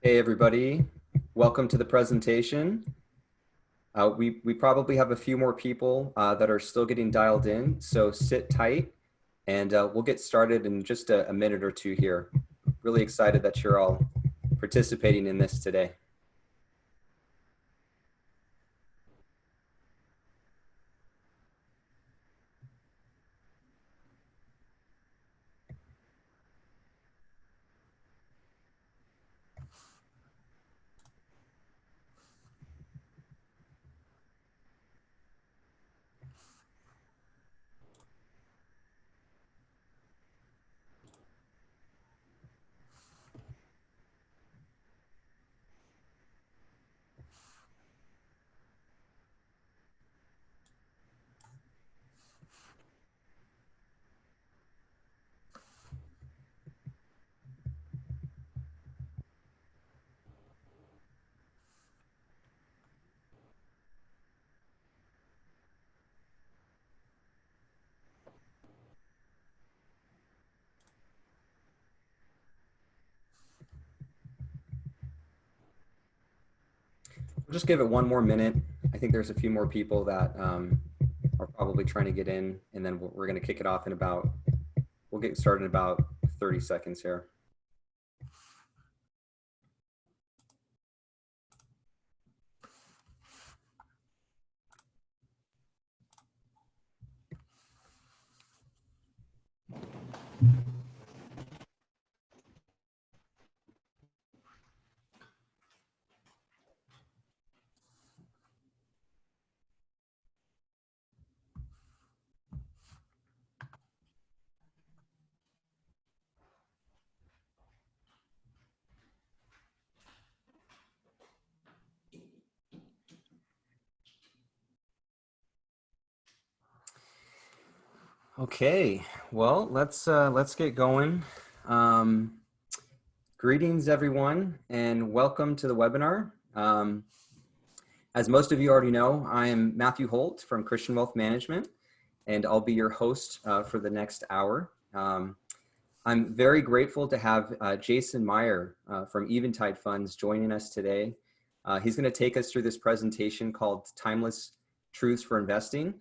Hey everybody, welcome to the presentation. We probably have a few more people that are still getting dialed in, so sit tight and we'll get started in just a minute or two here. Really excited that you're all participating in this today. We'll just give it one more minute. I think there's a few more people that are probably trying to get in, and then we're going to kick it off in we'll get started in about 30 seconds here. Okay, well, let's get going. Um, Greetings, everyone, and welcome to the webinar. As most of you already know, I am Matthew Holt from Christian Wealth Management, and I'll be your host for the next hour. I'm very grateful to have Jason Myhre from Eventide Funds joining us today. He's going to take us through this presentation called Timeless Truths for Investing.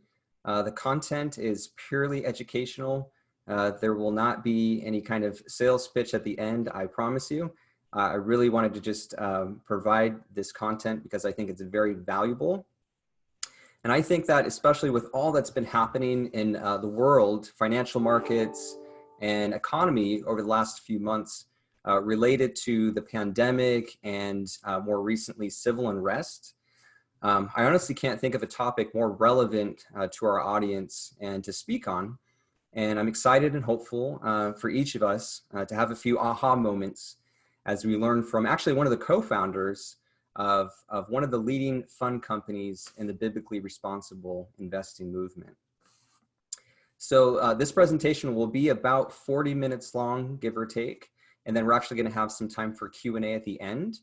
The content is purely educational. There will not be any kind of sales pitch at the end, I promise you. I really wanted to just provide this content because I think it's very valuable. And I think that especially with all that's been happening in the world, financial markets and economy over the last few months related to the pandemic and more recently civil unrest, I honestly can't think of a topic more relevant to our audience and to speak on. And I'm excited and hopeful for each of us to have a few aha moments as we learn from actually one of the co-founders of one of the leading fund companies in the biblically responsible investing movement. So this presentation will be about 40 minutes long, give or take, and then we're actually going to have some time for Q&A at the end.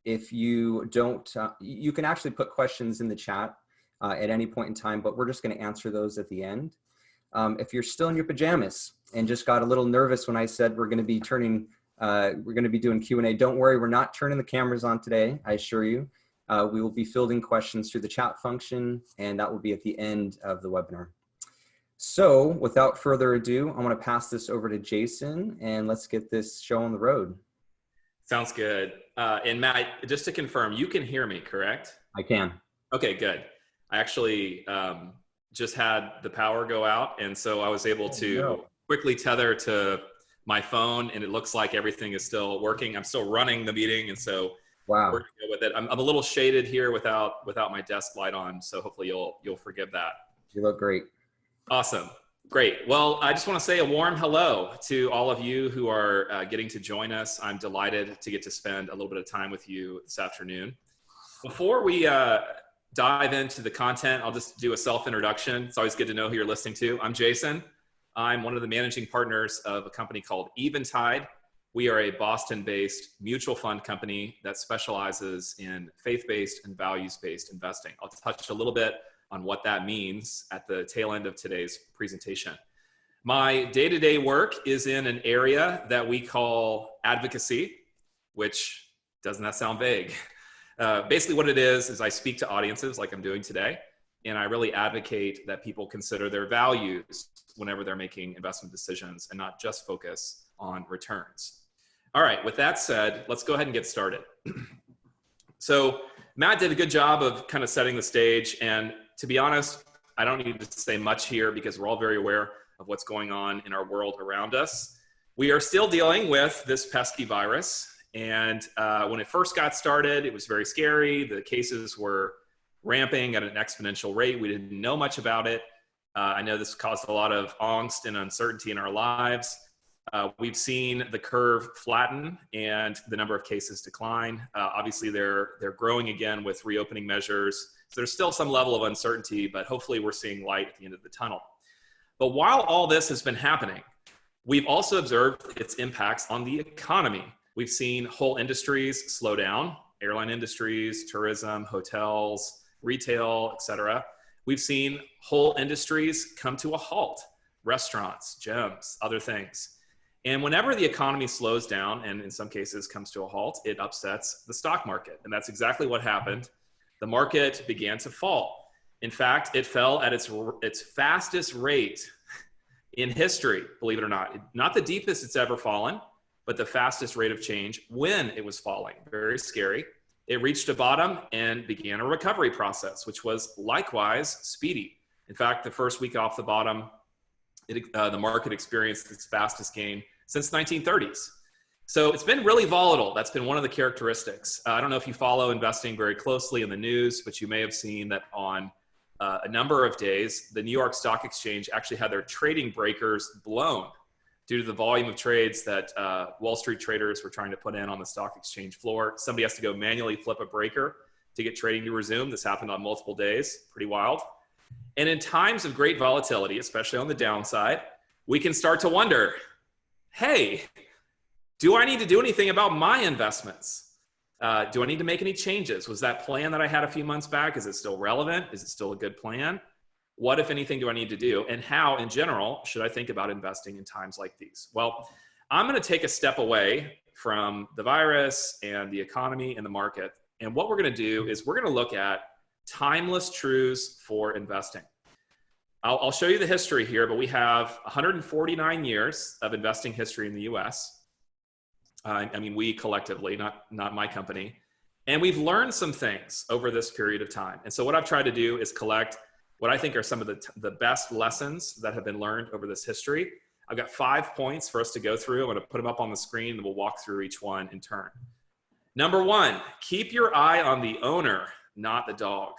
If you don't, you can actually put questions in the chat at any point in time, but we're just going to answer those at the end. If you're still in your pajamas and just got a little nervous when I said we're going to be doing Q&A, don't worry, we're not turning the cameras on today, I assure you. We will be fielding questions through the chat function, and that will be at the end of the webinar. So without further ado, I'm going to pass this over to Jason, and let's get this show on the road. Sounds good. And Matt, just to confirm, you can hear me, correct? I can. Okay, good. I actually just had the power go out, and so I was able to quickly tether to my phone, and it looks like everything is still working. I'm still running the meeting, and so wow, we're gonna go with it. I'm a little shaded here without my desk light on, so hopefully you'll forgive that. You look great. Awesome. Great. Well, I just want to say a warm hello to all of you who are getting to join us. I'm delighted to get to spend a little bit of time with you this afternoon. Before we dive into the content, I'll just do a self-introduction. It's always good to know who you're listening to. I'm Jason. I'm one of the managing partners of a company called Eventide. We are a Boston-based mutual fund company that specializes in faith-based and values-based investing. I'll touch a little bit on what that means at the tail end of today's presentation. My day-to-day work is in an area that we call advocacy. which doesn't that sound vague? Basically what it is I speak to audiences like I'm doing today, and I really advocate that people consider their values whenever they're making investment decisions and not just focus on returns. All right, with that said, let's go ahead and get started. So Matt did a good job of kind of setting the stage, and to be honest, I don't need to say much here because we're all very aware of what's going on in our world around us. We are still dealing with this pesky virus. And when it first got started, it was very scary. The cases were ramping at an exponential rate. We didn't know much about it. I know this caused a lot of angst and uncertainty in our lives. We've seen the curve flatten and the number of cases decline. Obviously, they're growing again with reopening measures. So there's still some level of uncertainty, but hopefully we're seeing light at the end of the tunnel. But while all this has been happening, we've also observed its impacts on the economy. We've seen whole industries slow down, airline industries, tourism, hotels, retail, etc. We've seen whole industries come to a halt, restaurants, gyms, other things. And whenever the economy slows down, and in some cases comes to a halt, it upsets the stock market. And that's exactly what happened. The market began to fall. In fact, it fell at its fastest rate in history, believe it or not. Not the deepest it's ever fallen, but the fastest rate of change when it was falling. Very scary. It reached a bottom and began a recovery process, which was likewise speedy. In fact, the first week off the bottom, the market experienced its fastest gain since the 1930s. So it's been really volatile. That's been one of the characteristics. I don't know if you follow investing very closely in the news, but you may have seen that on a number of days, the New York Stock Exchange actually had their trading breakers blown due to the volume of trades that Wall Street traders were trying to put in on the stock exchange floor. Somebody has to go manually flip a breaker to get trading to resume. This happened on multiple days, pretty wild. And in times of great volatility, especially on the downside, we can start to wonder, hey, do I need to do anything about my investments? Do I need to make any changes? Was that plan that I had a few months back, is it still relevant? Is it still a good plan? What, if anything, do I need to do? And how, in general, should I think about investing in times like these? Well, I'm going to take a step away from the virus and the economy and the market. And what we're going to do is we're going to look at timeless truths for investing. I'll show you the history here, but we have 149 years of investing history in the US. I mean, we collectively, not my company. And we've learned some things over this period of time. And so what I've tried to do is collect what I think are some of the best lessons that have been learned over this history. I've got 5 points for us to go through. I'm going to put them up on the screen and we'll walk through each one in turn. Number 1, keep your eye on the owner, not the dog.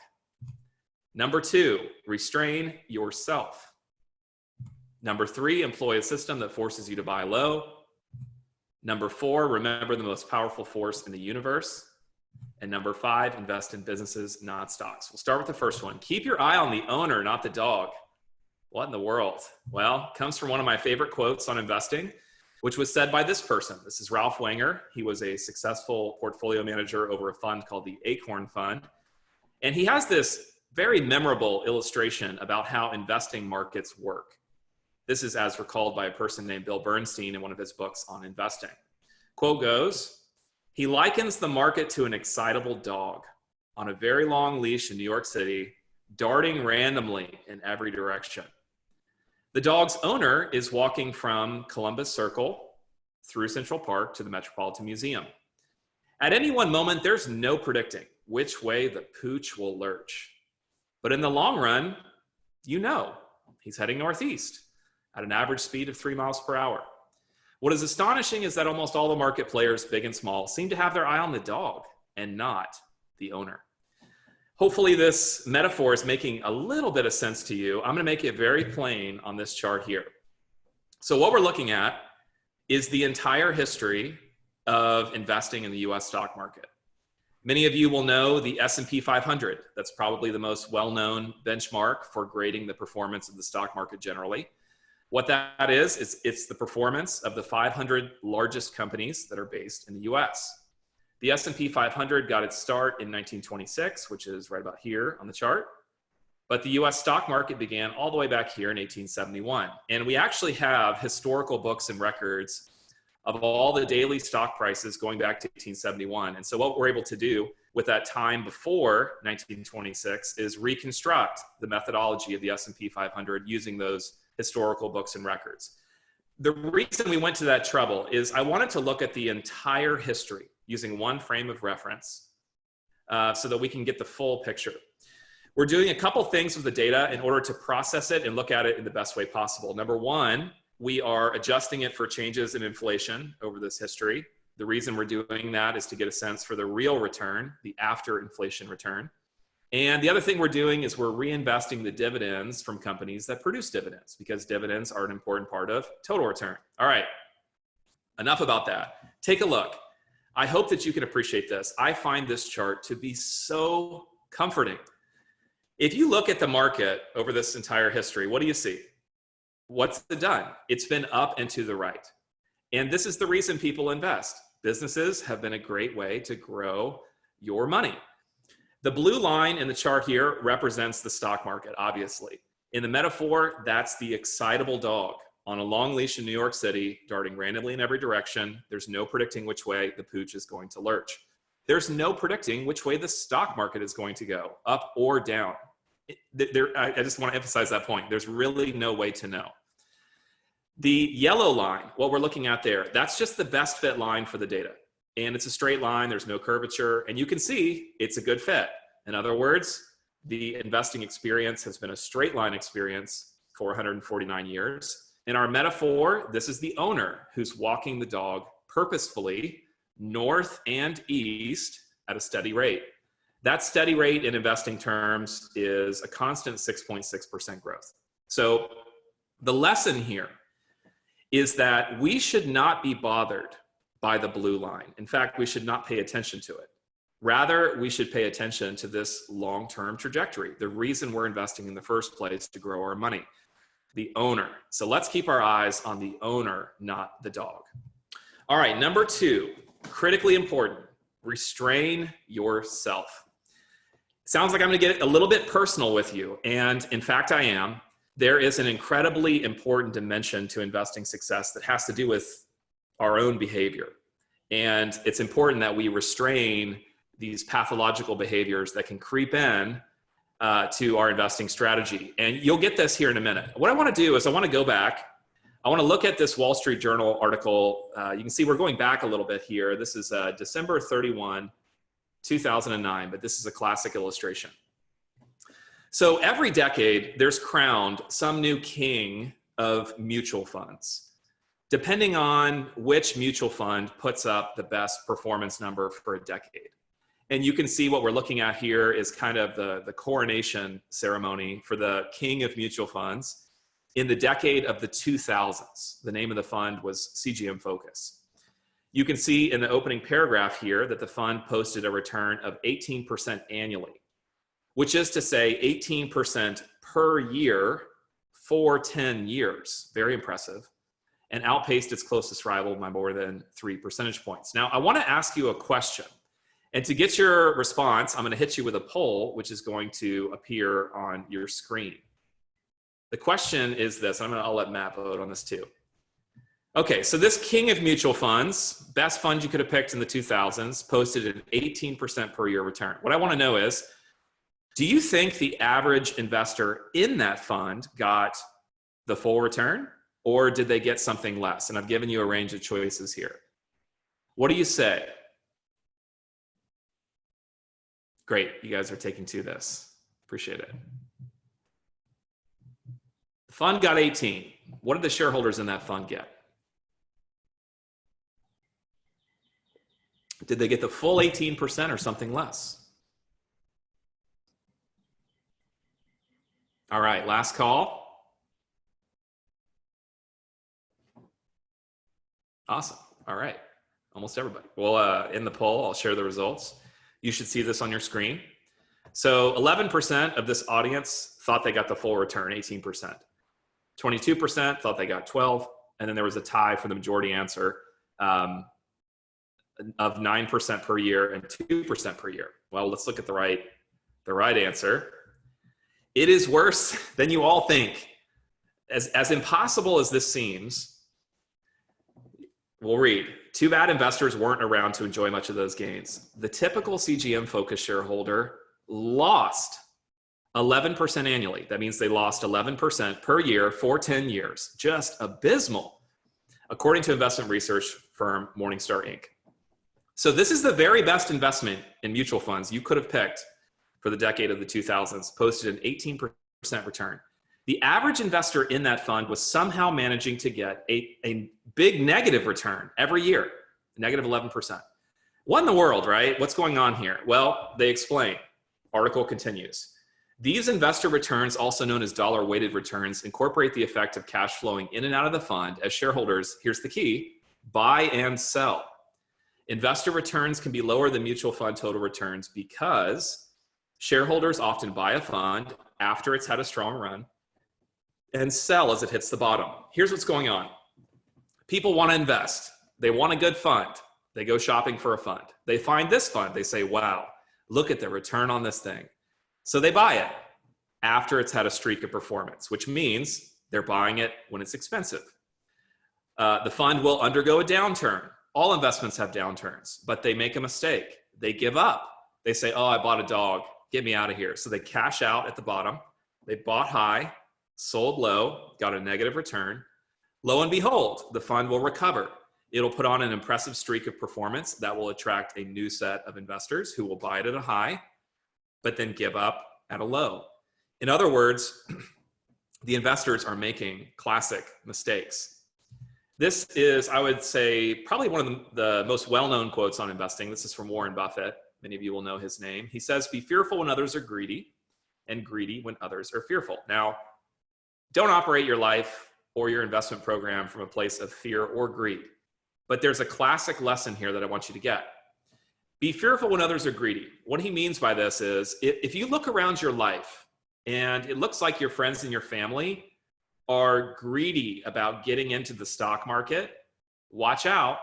Number 2, restrain yourself. Number 3, employ a system that forces you to buy low. Number 4, remember the most powerful force in the universe. And number 5, invest in businesses, not stocks. We'll start with the first one. Keep your eye on the owner, not the dog. What in the world? Well, it comes from one of my favorite quotes on investing, which was said by this person. This is Ralph Wenger. He was a successful portfolio manager over a fund called the Acorn Fund. And he has this very memorable illustration about how investing markets work. This is as recalled by a person named Bill Bernstein in one of his books on investing. Quote goes, he likens the market to an excitable dog on a very long leash in New York City, darting randomly in every direction. The dog's owner is walking from Columbus Circle through Central Park to the Metropolitan Museum. At any one moment, there's no predicting which way the pooch will lurch. But in the long run, you know, he's heading northeast at an average speed of 3 miles per hour. What is astonishing is that almost all the market players, big and small, seem to have their eye on the dog and not the owner. Hopefully this metaphor is making a little bit of sense to you. I'm going to make it very plain on this chart here. So what we're looking at is the entire history of investing in the US stock market. Many of you will know the S&P 500. That's probably the most well-known benchmark for grading the performance of the stock market generally. What that is it's the performance of the 500 largest companies that are based in the US. The S&P 500 got its start in 1926, which is right about here on the chart. But the US stock market began all the way back here in 1871. And we actually have historical books and records of all the daily stock prices going back to 1871. And so what we're able to do with that time before 1926 is reconstruct the methodology of the S&P 500 using those historical books and records. The reason we went to that trouble is I wanted to look at the entire history using one frame of reference so that we can get the full picture. We're doing a couple things with the data in order to process it and look at it in the best way possible. Number one, we are adjusting it for changes in inflation over this history. The reason we're doing that is to get a sense for the real return, the after inflation return. And the other thing we're doing is we're reinvesting the dividends from companies that produce dividends, because dividends are an important part of total return. All right, enough about that. Take a look. I hope that you can appreciate this. I find this chart to be so comforting. If you look at the market over this entire history, what do you see? What's it done? It's been up and to the right. And this is the reason people invest. Businesses have been a great way to grow your money. The blue line in the chart here represents the stock market, obviously. In the metaphor, that's the excitable dog on a long leash in New York City, darting randomly in every direction. There's no predicting which way the pooch is going to lurch. There's no predicting which way the stock market is going to go, up or down. I just want to emphasize that point. There's really no way to know. The yellow line, what we're looking at there, that's just the best fit line for the data. And it's a straight line, there's no curvature, and you can see it's a good fit. In other words, the investing experience has been a straight line experience for 149 years. In our metaphor, this is the owner who's walking the dog purposefully north and east at a steady rate. That steady rate in investing terms is a constant 6.6% growth. So the lesson here is that we should not be bothered by the blue line. In fact, we should not pay attention to it. Rather, we should pay attention to this long-term trajectory, the reason we're investing in the first place, to grow our money, the owner. So let's keep our eyes on the owner, not the dog. All right, number two, critically important, restrain yourself. Sounds like I'm gonna get a little bit personal with you, and in fact I am. There is an incredibly important dimension to investing success that has to do with our own behavior. And it's important that we restrain these pathological behaviors that can creep in to our investing strategy. And you'll get this here in a minute. What I want to do is I want to go back. I want to look at this Wall Street Journal article. You can see we're going back a little bit here. This is December 31, 2009, but this is a classic illustration. So every decade, there's crowned some new king of mutual funds, depending on which mutual fund puts up the best performance number for a decade. And you can see what we're looking at here is kind of the coronation ceremony for the king of mutual funds in the decade of the 2000s. The name of the fund was CGM Focus. You can see in the opening paragraph here that the fund posted a return of 18% annually, which is to say 18% per year for 10 years. Very impressive. And outpaced its closest rival by more than 3 percentage points. Now, I want to ask you a question. And to get your response, I'm going to hit you with a poll, which is going to appear on your screen. The question is this. I'll let Matt vote on this too. Okay, so this king of mutual funds, best fund you could have picked in the 2000s, posted an 18% per year return. What I want to know is, do you think the average investor in that fund got the full return, or did they get something less? And I've given you a range of choices here. What do you say? Great, you guys are taking to this. Appreciate it. The fund got 18. What did the shareholders in that fund get? Did they get the full 18% or something less? All right, last call. Awesome. All right, almost everybody. Well, in the poll, I'll share the results. You should see this on your screen. So 11% of this audience thought they got the full return, 18%. 22% thought they got 12, and then there was a tie for the majority answer of 9% per year and 2% per year. Well, let's look at the right answer. It is worse than you all think. As impossible as this seems, We'll read. Too bad investors weren't around to enjoy much of those gains. The typical CGM-focused shareholder lost 11% annually. That means they lost 11% per year for 10 years. Just abysmal, according to investment research firm Morningstar Inc. So this is the very best investment in mutual funds you could have picked for the decade of the 2000s, posted an 18% return. The average investor in that fund was somehow managing to get a big negative return every year, negative 11%. What in the world, right? What's going on here? Well, they explain. Article continues. These investor returns, also known as dollar-weighted returns, incorporate the effect of cash flowing in and out of the fund as shareholders, here's the key, buy and sell. Investor returns can be lower than mutual fund total returns because shareholders often buy a fund after it's had a strong run and sell as it hits the bottom. Here's what's going on. People want to invest. They want a good fund. They go shopping for a fund. They find this fund. They say, wow, look at the return on this thing. So they buy it after it's had a streak of performance, which means they're buying it when it's expensive. The fund will undergo a downturn. All investments have downturns, but they make a mistake. They give up. They say, oh, I bought a dog. Get me out of here. So they cash out at the bottom. They bought high, sold low, got a negative return. Lo and behold, the fund will recover. It'll put on an impressive streak of performance that will attract a new set of investors who will buy it at a high, but then give up at a low. In other words, the investors are making classic mistakes. This is, I would say, probably one of the most well-known quotes on investing. This is from Warren Buffett. Many of you will know his name. He says, be fearful when others are greedy, and greedy when others are fearful. Now, don't operate your life or your investment program from a place of fear or greed. But there's a classic lesson here that I want you to get. Be fearful when others are greedy. What he means by this is, if you look around your life and it looks like your friends and your family are greedy about getting into the stock market, watch out.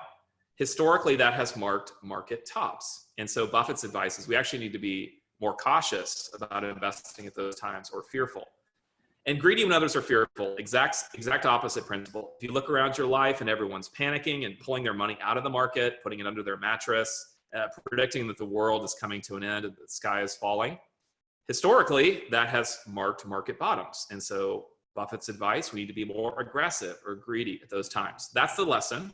Historically, that has marked market tops. And so Buffett's advice is we actually need to be more cautious about investing at those times, or fearful. And greedy when others are fearful, exact opposite principle. If you look around your life and everyone's panicking and pulling their money out of the market, putting it under their mattress, predicting that the world is coming to an end and the sky is falling, historically, that has marked market bottoms. And so Buffett's advice, we need to be more aggressive or greedy at those times. That's the lesson.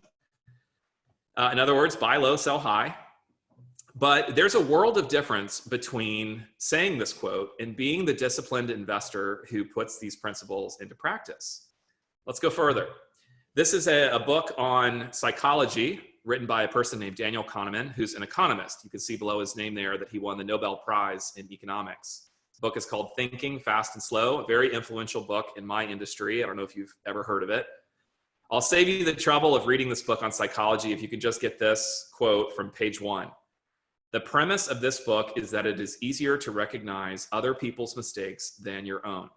In other words, buy low, sell high. But there's a world of difference between saying this quote and being the disciplined investor who puts these principles into practice. Let's go further. This is a book on psychology written by a person named Daniel Kahneman, who's an economist. You can see below his name there that he won the Nobel Prize in economics. The book is called Thinking Fast and Slow, a very influential book in my industry. I don't know if you've ever heard of it. I'll save you the trouble of reading this book on psychology if you can just get this quote from page 1. The premise of this book is that it is easier to recognize other people's mistakes than your own.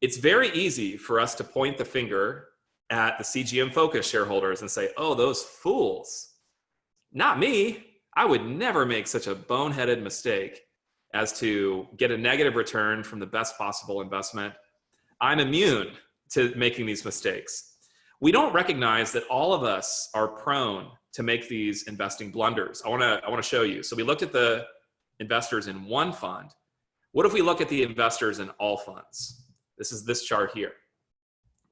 It's very easy for us to point the finger at the CGM focused shareholders and say, oh, those fools. Not me. I would never make such a boneheaded mistake as to get a negative return from the best possible investment. I'm immune to making these mistakes. We don't recognize that all of us are prone to make these investing blunders. I want to show you. So we looked at the investors in one fund. What if we look at the investors in all funds? This is this chart here.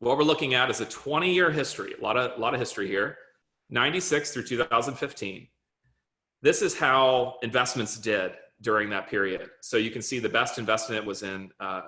What we're looking at is a 20-year history, a lot of history here, 96 through 2015. This is how investments did during that period. So you can see the best investment was in a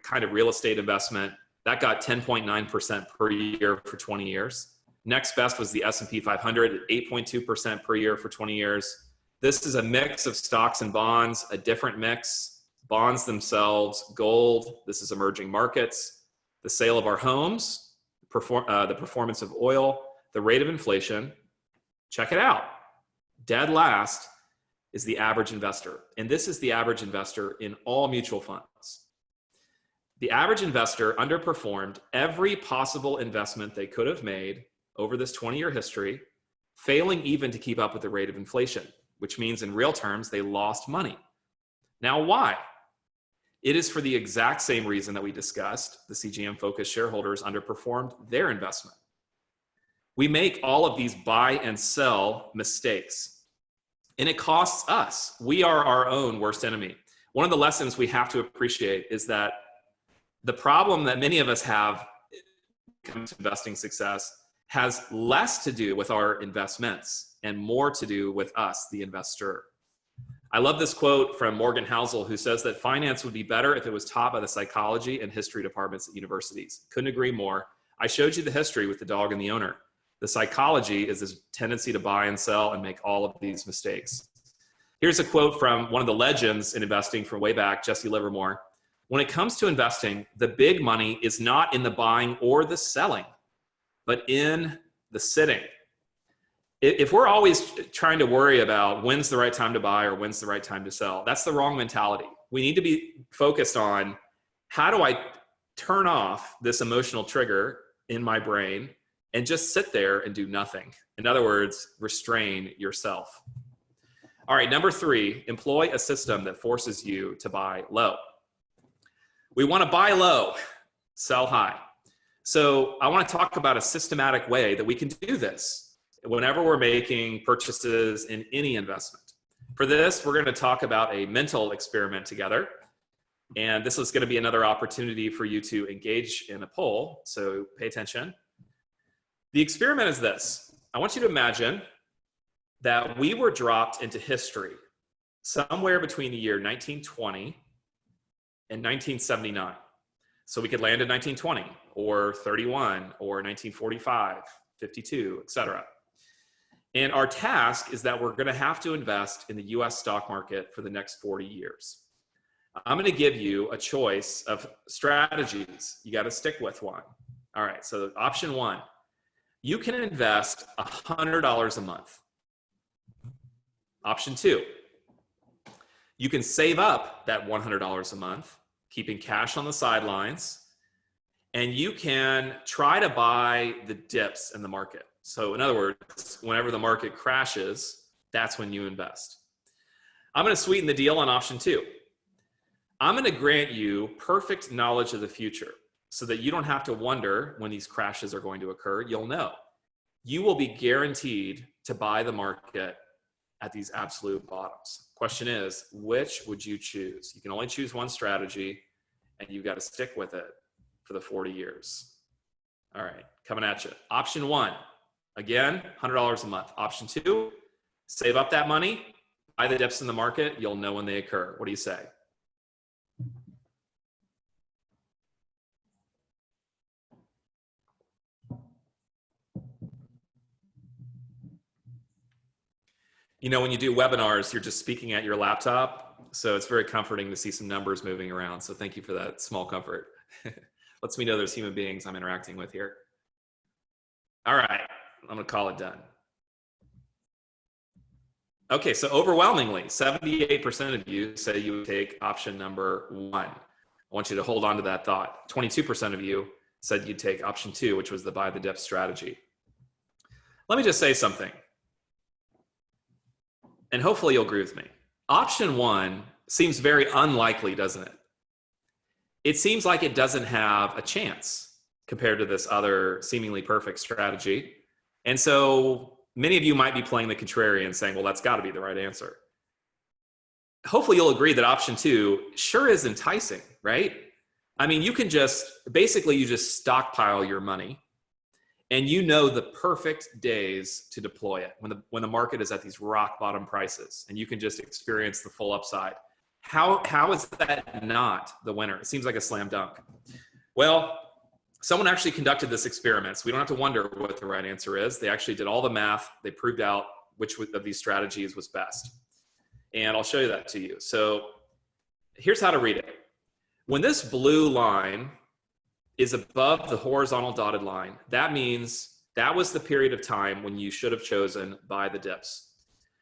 kind of real estate investment. That got 10.9% per year for 20 years. Next best was the S&P 500 at 8.2% per year for 20 years. This is a mix of stocks and bonds, a different mix. Bonds themselves, gold, this is emerging markets, the sale of our homes, the performance of oil, the rate of inflation. Check it out. Dead last is the average investor. And this is the average investor in all mutual funds. The average investor underperformed every possible investment they could have made over this 20-year history, failing even to keep up with the rate of inflation, which means in real terms, they lost money. Now, why? It is for the exact same reason that we discussed. The CGM-focused shareholders underperformed their investment. we make all of these buy and sell mistakes, and it costs us. We are our own worst enemy. One of the lessons we have to appreciate is that the problem that many of us have when it comes to investing success has less to do with our investments and more to do with us, the investor. I love this quote from Morgan Housel, who says that finance would be better if it was taught by the psychology and history departments at universities. Couldn't agree more. I showed you the history with the dog and the owner. The psychology is this tendency to buy and sell and make all of these mistakes. Here's a quote from one of the legends in investing from way back, Jesse Livermore. When it comes to investing, the big money is not in the buying or the selling, but in the sitting. If we're always trying to worry about when's the right time to buy or when's the right time to sell, that's the wrong mentality. We need to be focused on how do I turn off this emotional trigger in my brain and just sit there and do nothing. In other words, restrain yourself. All right, number 3, employ a system that forces you to buy low. We want to buy low, sell high. So I want to talk about a systematic way that we can do this whenever we're making purchases in any investment. For this, we're going to talk about a mental experiment together. And this is going to be another opportunity for you to engage in a poll. So pay attention. The experiment is this. I want you to imagine that we were dropped into history somewhere between the year 1920 and 1979. So we could land in 1920 or 31 or 1945, 52, etc. And our task is that we're going to have to invest in the US stock market for the next 40 years. I'm going to give you a choice of strategies. You got to stick with one. All right, so option 1, you can invest $100 a month. Option 2, you can save up that $100 a month, keeping cash on the sidelines, and you can try to buy the dips in the market. So in other words, whenever the market crashes, that's when you invest. I'm going to sweeten the deal on option 2. I'm going to grant you perfect knowledge of the future so that you don't have to wonder when these crashes are going to occur. You'll know. You will be guaranteed to buy the market at these absolute bottoms. Question is, which would you choose? You can only choose one strategy, and you've got to stick with it for the 40 years. All right, coming at you. Option 1, again, $100 a month. Option 2, save up that money, buy the dips in the market. You'll know when they occur. What do you say? You know, when you do webinars, you're just speaking at your laptop. So it's very comforting to see some numbers moving around. So thank you for that small comfort. Lets me know there's human beings I'm interacting with here. All right, I'm going to call it done. Okay, so overwhelmingly, 78% of you say you would take option number 1. I want you to hold on to that thought. 22% of you said you'd take option 2, which was the buy the dip strategy. Let me just say something, and hopefully you'll agree with me. Option 1 seems very unlikely, doesn't it? It seems like it doesn't have a chance compared to this other seemingly perfect strategy. And so many of you might be playing the contrarian, saying, well, that's got to be the right answer. Hopefully you'll agree that option 2 sure is enticing, right? I mean, you can just, basically you just stockpile your money, and you know the perfect days to deploy it when the market is at these rock bottom prices, and you can just experience the full upside. How is that not the winner? It seems like a slam dunk. Well, someone actually conducted this experiment, so we don't have to wonder what the right answer is. They actually did all the math. They proved out which of these strategies was best. And I'll show you that to you. So here's how to read it. When this blue line is above the horizontal dotted line, that means that was the period of time when you should have chosen buy the dips.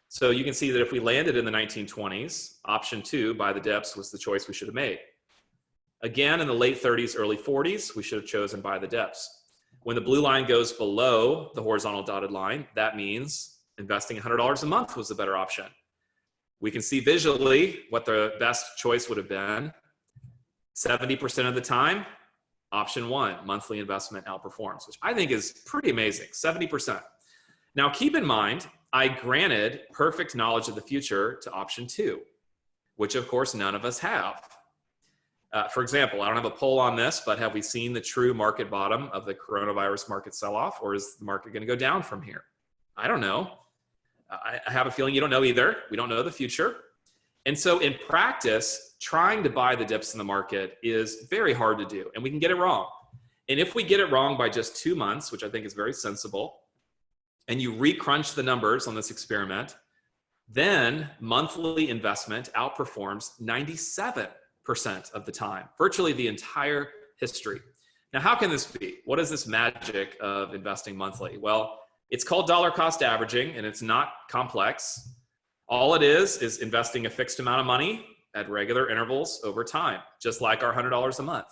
So you can see that if we landed in the 1920s, option 2, buy the dips, was the choice we should have made. Again, in the late 30s, early 40s, we should have chosen buy the dips. When the blue line goes below the horizontal dotted line, that means investing $100 a month was the better option. We can see visually what the best choice would have been. 70% of the time, option 1, monthly investment outperforms, which I think is pretty amazing, 70%. Now, keep in mind, I granted perfect knowledge of the future to option 2, which of course none of us have. For example, I don't have a poll on this, but have we seen the true market bottom of the coronavirus market sell-off, or is the market going to go down from here? I don't know. I have a feeling you don't know either. We don't know the future. And so in practice, trying to buy the dips in the market is very hard to do, and we can get it wrong. And if we get it wrong by just 2 months, which I think is very sensible, and you re-crunch the numbers on this experiment, then monthly investment outperforms 97% of the time, virtually the entire history. Now, how can this be? What is this magic of investing monthly? Well, it's called dollar cost averaging, and it's not complex. All it is investing a fixed amount of money at regular intervals over time, just like our $100 a month.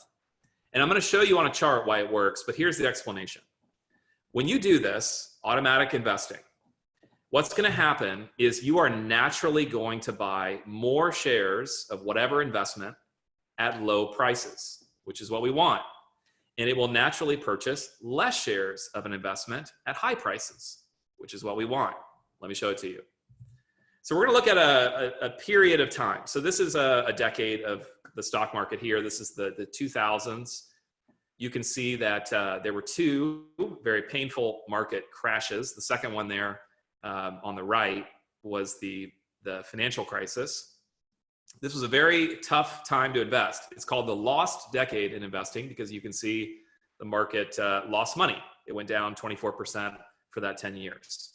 And I'm going to show you on a chart why it works, but here's the explanation. When you do this, automatic investing, what's going to happen is you are naturally going to buy more shares of whatever investment at low prices, which is what we want. And it will naturally purchase less shares of an investment at high prices, which is what we want. Let me show it to you. So we're going to look at a period of time. So this is a decade of the stock market here. This is the 2000s. You can see that there were 2 very painful market crashes. The second one there on the right was the financial crisis. This was a very tough time to invest. It's called the lost decade in investing because you can see the market lost money. It went down 24% for that 10 years.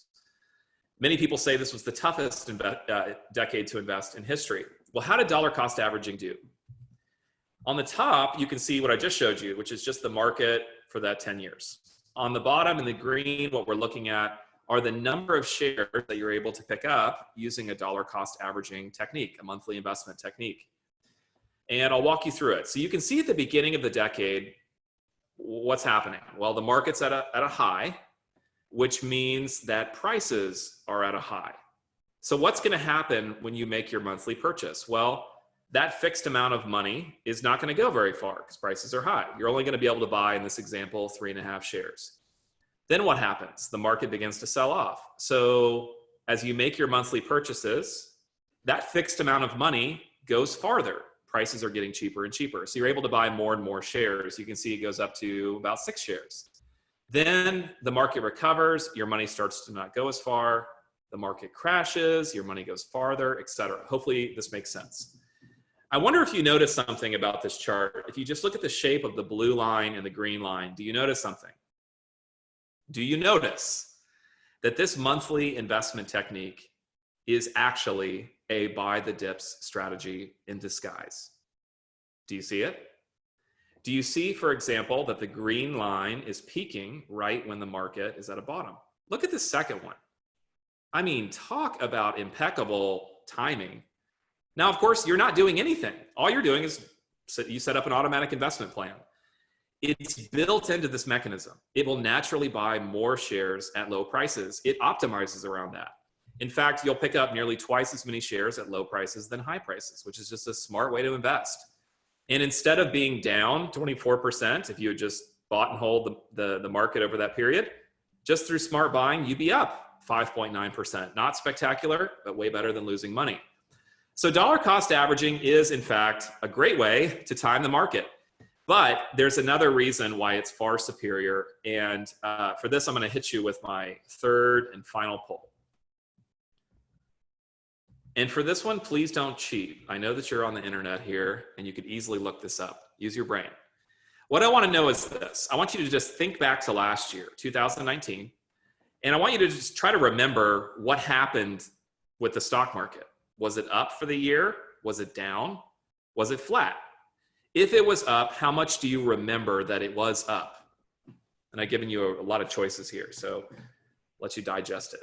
Many people say this was the toughest decade to invest in history. Well, how did dollar cost averaging do? On the top, you can see what I just showed you, which is just the market for that 10 years. On the bottom in the green, what we're looking at are the number of shares that you're able to pick up using a dollar cost averaging technique, a monthly investment technique. And I'll walk you through it. So you can see at the beginning of the decade, what's happening? Well, the market's at a high, which means that prices are at a high. So what's going to happen when you make your monthly purchase? Well, that fixed amount of money is not going to go very far because prices are high. You're only going to be able to buy, in this example, 3.5 shares. Then what happens? The market begins to sell off. So as you make your monthly purchases, that fixed amount of money goes farther. Prices are getting cheaper and cheaper. So you're able to buy more and more shares. You can see it goes up to about 6 shares. Then the market recovers, your money starts to not go as far, the market crashes, your money goes farther, etc. Hopefully this makes sense. I wonder if you notice something about this chart. If you just look at the shape of the blue line and the green line, do you notice something? Do you notice that this monthly investment technique is actually a buy the dips strategy in disguise? Do you see it? Do you see, for example, that the green line is peaking right when the market is at a bottom? Look at the second one. I mean, talk about impeccable timing. Now, of course, you're not doing anything. All you're doing is you set up an automatic investment plan. It's built into this mechanism. It will naturally buy more shares at low prices. It optimizes around that. In fact, you'll pick up nearly twice as many shares at low prices than high prices, which is just a smart way to invest. And instead of being down 24%, if you had just bought and hold the market over that period, just through smart buying, you'd be up 5.9%. Not spectacular, but way better than losing money. So dollar cost averaging is, in fact, a great way to time the market. But there's another reason why it's far superior. And for this, I'm going to hit you with my third and final poll. And for this one, please don't cheat. I know that you're on the internet here and you could easily look this up. Use your brain. What I want to know is this. I want you to just think back to last year, 2019. And I want you to just try to remember what happened with the stock market. Was it up for the year? Was it down? Was it flat? If it was up, how much do you remember that it was up? And I've given you a lot of choices here, so let you digest it.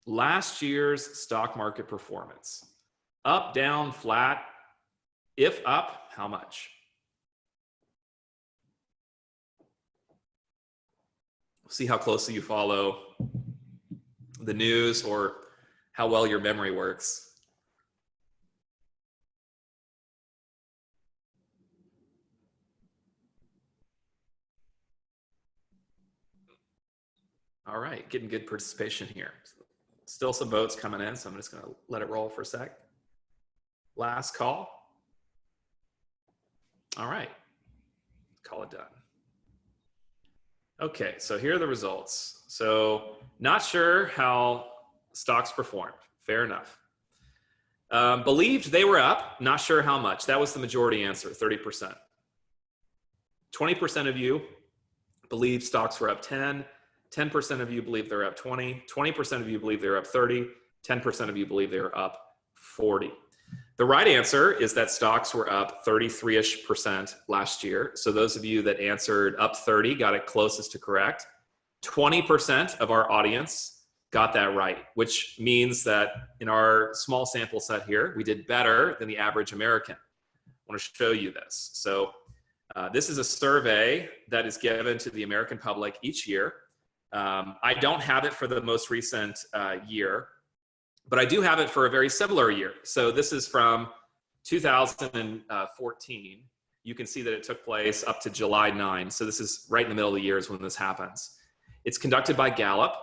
Last year's stock market performance. Up, down, flat. If up, how much? See how closely you follow the news or how well your memory works. All right, getting good participation here. Still some votes coming in, so I'm just gonna let it roll for a sec. Last call. All right, call it done. Okay, so here are the results. So not sure how stocks performed, fair enough. Believed they were up, not sure how much. That was the majority answer, 30%. 20% of you believe stocks were up 10, 10% of you believe they're up 20, 20% of you believe they're up 30, 10% of you believe they're up 40. The right answer is that stocks were up 33-ish% last year. So those of you that answered up 30 got it closest to correct. 20% of our audience got that right, which means that in our small sample set here, we did better than the average American. I want to show you this. So this is a survey that is given to the American public each year. I don't have it for the most recent year, but I do have it for a very similar year. So this is from 2014. You can see that it took place up to July 9. So this is right in the middle of the year is when this happens. It's conducted by Gallup.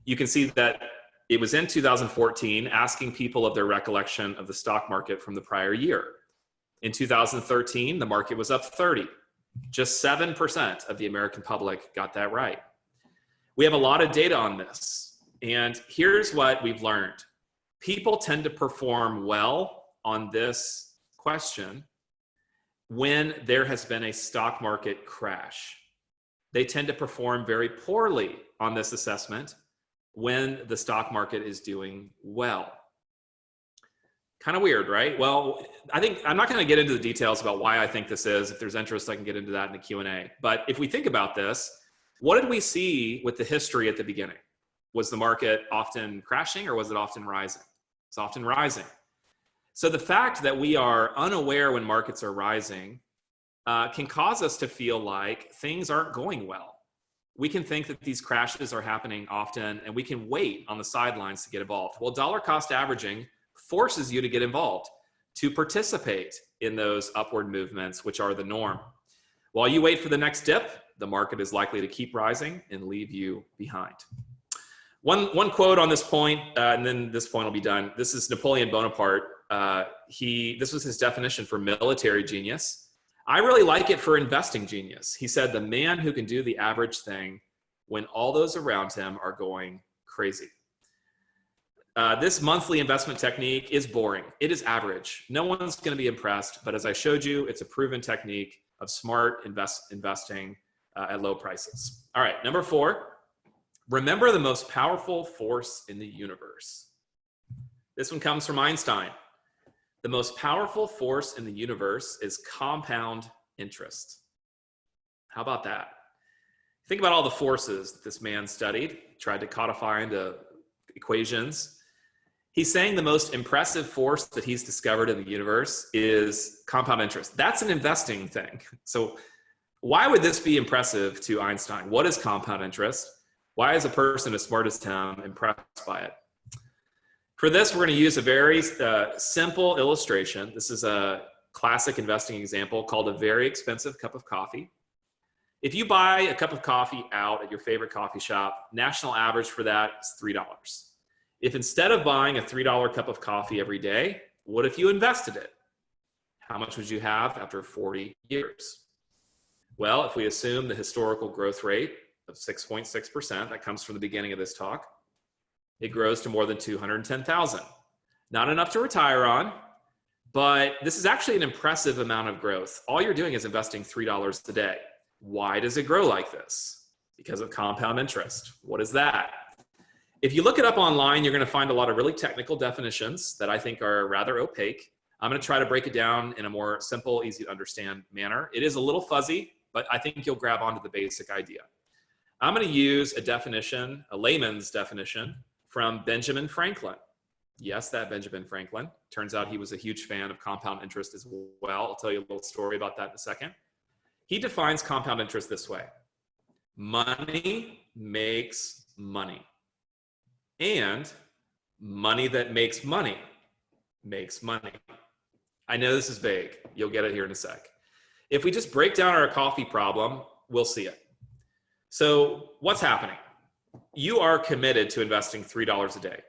You can see that it was in 2014, asking people of their recollection of the stock market from the prior year. In 2013, the market was up 30. Just 7% of the American public got that right. We have a lot of data on this. And here's what we've learned. People tend to perform well on this question when there has been a stock market crash. They tend to perform very poorly on this assessment when the stock market is doing well. Kind of weird, right? Well, I'm not going to get into the details about why I think this is. If there's interest, I can get into that in the Q&A. But if we think about this, what did we see with the history at the beginning? Was the market often crashing or was it often rising? It's often rising. So the fact that we are unaware when markets are rising can cause us to feel like things aren't going well. We can think that these crashes are happening often and we can wait on the sidelines to get involved. Well, dollar cost averaging forces you to get involved, to participate in those upward movements, which are the norm. While you wait for the next dip, the market is likely to keep rising and leave you behind. One quote on this point, and then this point will be done. This is Napoleon Bonaparte. This was his definition for military genius. I really like it for investing genius. He said, the man who can do the average thing when all those around him are going crazy. This monthly investment technique is boring. It is average. No one's going to be impressed, but as I showed you, it's a proven technique of smart investing at low prices. All right, number 4. Remember the most powerful force in the universe. This one comes from Einstein. The most powerful force in the universe is compound interest. How about that? Think about all the forces that this man studied, tried to codify into equations. He's saying the most impressive force that he's discovered in the universe is compound interest. That's an investing thing. So why would this be impressive to Einstein? What is compound interest? Why is a person as smart as him impressed by it? For this, we're going to use a very simple illustration. This is a classic investing example called a very expensive cup of coffee. If you buy a cup of coffee out at your favorite coffee shop, national average for that is $3. If instead of buying a $3 cup of coffee every day, what if you invested it? How much would you have after 40 years? Well, if we assume the historical growth rate of 6.6%, that comes from the beginning of this talk, it grows to more than 210,000. Not enough to retire on, but this is actually an impressive amount of growth. All you're doing is investing $3 a day. Why does it grow like this? Because of compound interest. What is that? If you look it up online, you're going to find a lot of really technical definitions that I think are rather opaque. I'm going to try to break it down in a more simple, easy to understand manner. It is a little fuzzy, but I think you'll grab onto the basic idea. I'm going to use a definition, a layman's definition, from Benjamin Franklin. Yes, that Benjamin Franklin. Turns out he was a huge fan of compound interest as well. I'll tell you a little story about that in a second. He defines compound interest this way. Money makes money. And money that makes money makes money. I know this is vague. You'll get it here in a sec. If we just break down our coffee problem, we'll see it. So what's happening? you are committed to investing $3 a day.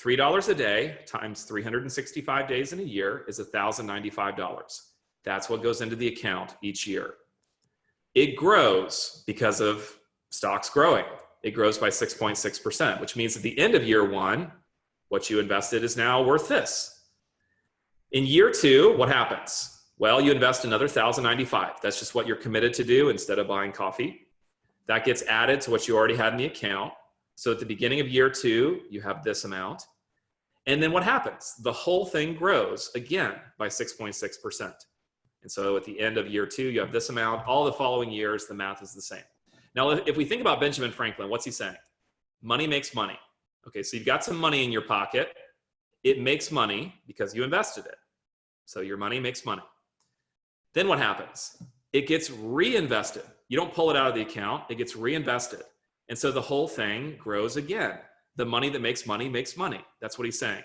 $3 a day times 365 days in a year is $1,095. That's what goes into the account each year. It grows because of stocks growing. It grows by 6.6%, which means at the end of year one, what you invested is now worth this. In year two, what happens? Well, you invest another $1,095. That's just what you're committed to do instead of buying coffee. That gets added to what you already had in the account. So at the beginning of year two, you have this amount. And then what happens? The whole thing grows again by 6.6%. And so at the end of year two, you have this amount. All the following years, the math is the same. Now, if we think about Benjamin Franklin, what's he saying? Money makes money. Okay, so you've got some money in your pocket. It makes money because you invested it. So your money makes money. Then what happens? It gets reinvested. You don't pull it out of the account. It gets reinvested. And so the whole thing grows again. The money that makes money makes money. That's what he's saying.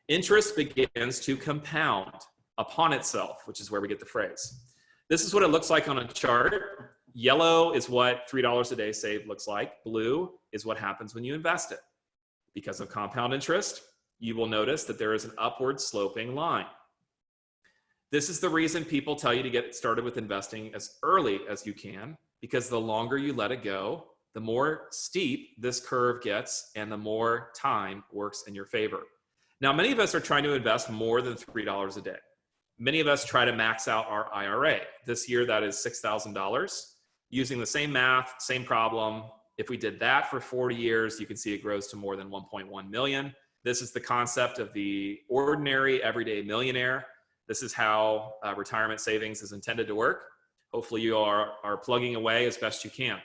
Interest begins to compound upon itself, which is where we get the phrase. This is what it looks like on a chart. Yellow is what $3 a day saved looks like. Blue is what happens when you invest it. Because of compound interest, you will notice that there is an upward sloping line. This is the reason people tell you to get started with investing as early as you can, because the longer you let it go, the more steep this curve gets and the more time works in your favor. Now, many of us are trying to invest more than $3 a day. Many of us try to max out our IRA. This year, that is $6,000. Using the same math, same problem. If we did that for 40 years, you can see it grows to more than 1.1 million. This is the concept of the ordinary everyday millionaire. This is how retirement savings is intended to work. Hopefully you are plugging away as best you can.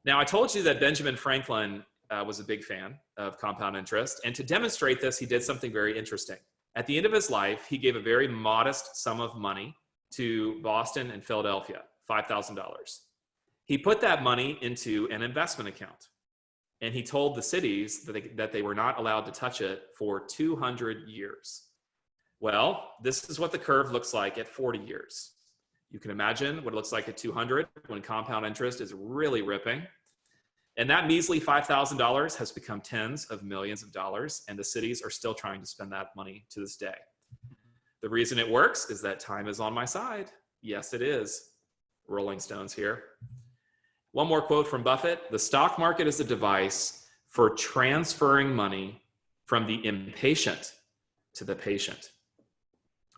Now, I told you that Benjamin Franklin was a big fan of compound interest. And to demonstrate this, he did something very interesting. At the end of his life, he gave a very modest sum of money to Boston and Philadelphia, $5,000. He put that money into an investment account. And he told the cities that they were not allowed to touch it for 200 years. Well, this is what the curve looks like at 40 years. You can imagine what it looks like at 200 when compound interest is really ripping. And that measly $5,000 has become tens of millions of dollars, and the cities are still trying to spend that money to this day. The reason it works is that time is on my side. Yes, it is. Rolling Stones here. One more quote from Buffett. The stock market is a device for transferring money from the impatient to the patient.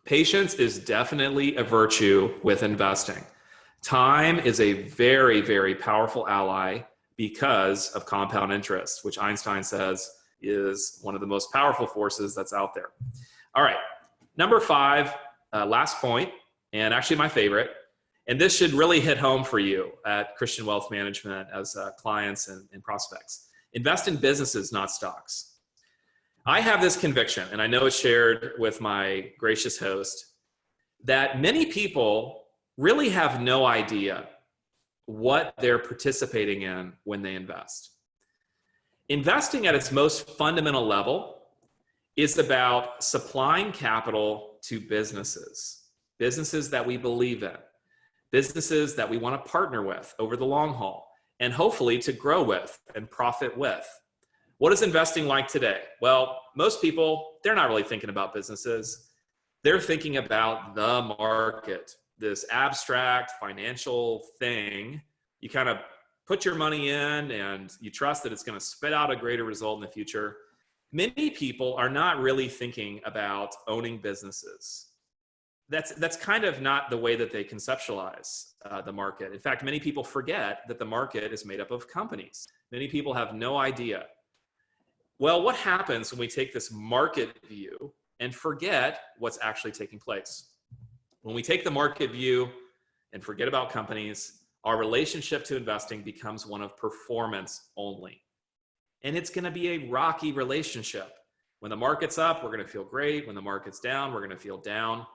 Patience is definitely a virtue with investing. Time is a very, very powerful ally because of compound interest, which Einstein says is one of the most powerful forces that's out there. All right, number 5, last point, and actually my favorite, and this should really hit home for you at Christian Wealth Management as clients and prospects. Invest in businesses, not stocks. I have this conviction, and I know it's shared with my gracious host, that many people really have no idea what they're participating in when they invest. Investing at its most fundamental level is about supplying capital to businesses that we believe in, businesses that we want to partner with over the long haul, and hopefully to grow with and profit with. What is investing like today? Well, most people, they're not really thinking about businesses. They're thinking about the market, this abstract financial thing. You kind of put your money in and you trust that it's going to spit out a greater result in the future. Many people are not really thinking about owning businesses. That's kind of not the way that they conceptualize the market. In fact, many people forget that the market is made up of companies. Many people have no idea. Well, what happens when we take this market view and forget what's actually taking place? When we take the market view and forget about companies, our relationship to investing becomes one of performance only. And it's going to be a rocky relationship. When the market's up, we're going to feel great. When the market's down, we're going to feel down.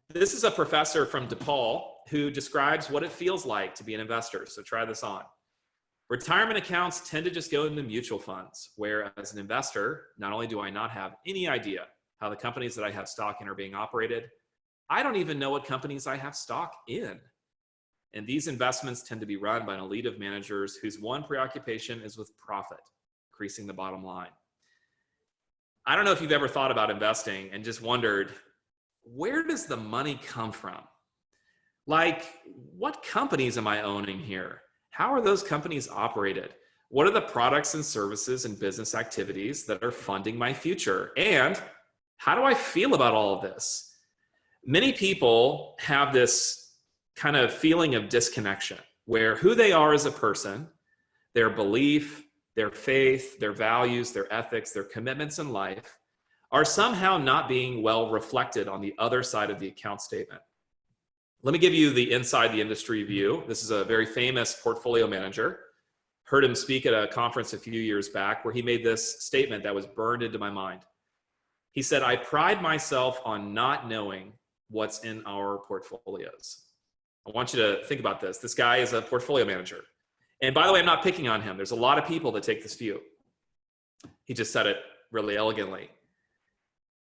This is a professor from DePaul who describes what it feels like to be an investor. So try this on. Retirement accounts tend to just go into mutual funds, where as an investor, not only do I not have any idea how the companies that I have stock in are being operated, I don't even know what companies I have stock in. And these investments tend to be run by an elite of managers whose one preoccupation is with profit, increasing the bottom line. I don't know if you've ever thought about investing and just wondered, where does the money come from? Like, what companies am I owning here? How are those companies operated? What are the products and services and business activities that are funding my future? And how do I feel about all of this? Many people have this kind of feeling of disconnection where who they are as a person, their belief, their faith, their values, their ethics, their commitments in life are somehow not being well reflected on the other side of the account statement. Let me give you the inside the industry view. This is a very famous portfolio manager. Heard him speak at a conference a few years back where he made this statement that was burned into my mind. He said, "I pride myself on not knowing what's in our portfolios." I want you to think about this. This guy is a portfolio manager. And by the way, I'm not picking on him. There's a lot of people that take this view. He just said it really elegantly.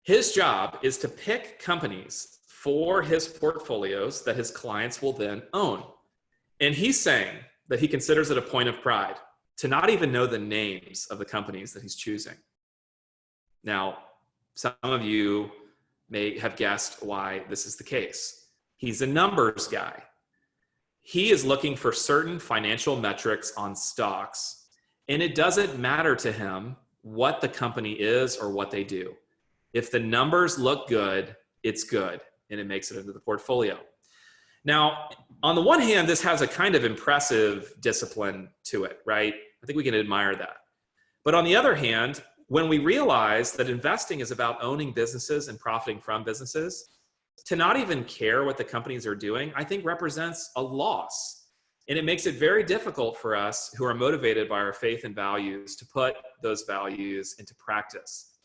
His job is to pick companies for his portfolios that his clients will then own. And he's saying that he considers it a point of pride to not even know the names of the companies that he's choosing. Now, some of you may have guessed why this is the case. He's a numbers guy. He is looking for certain financial metrics on stocks, and it doesn't matter to him what the company is or what they do. If the numbers look good, it's good, and it makes it into the portfolio. Now, on the one hand, this has a kind of impressive discipline to it, right? I think we can admire that. But on the other hand, when we realize that investing is about owning businesses and profiting from businesses, to not even care what the companies are doing, I think represents a loss. And it makes it very difficult for us who are motivated by our faith and values to put those values into practice.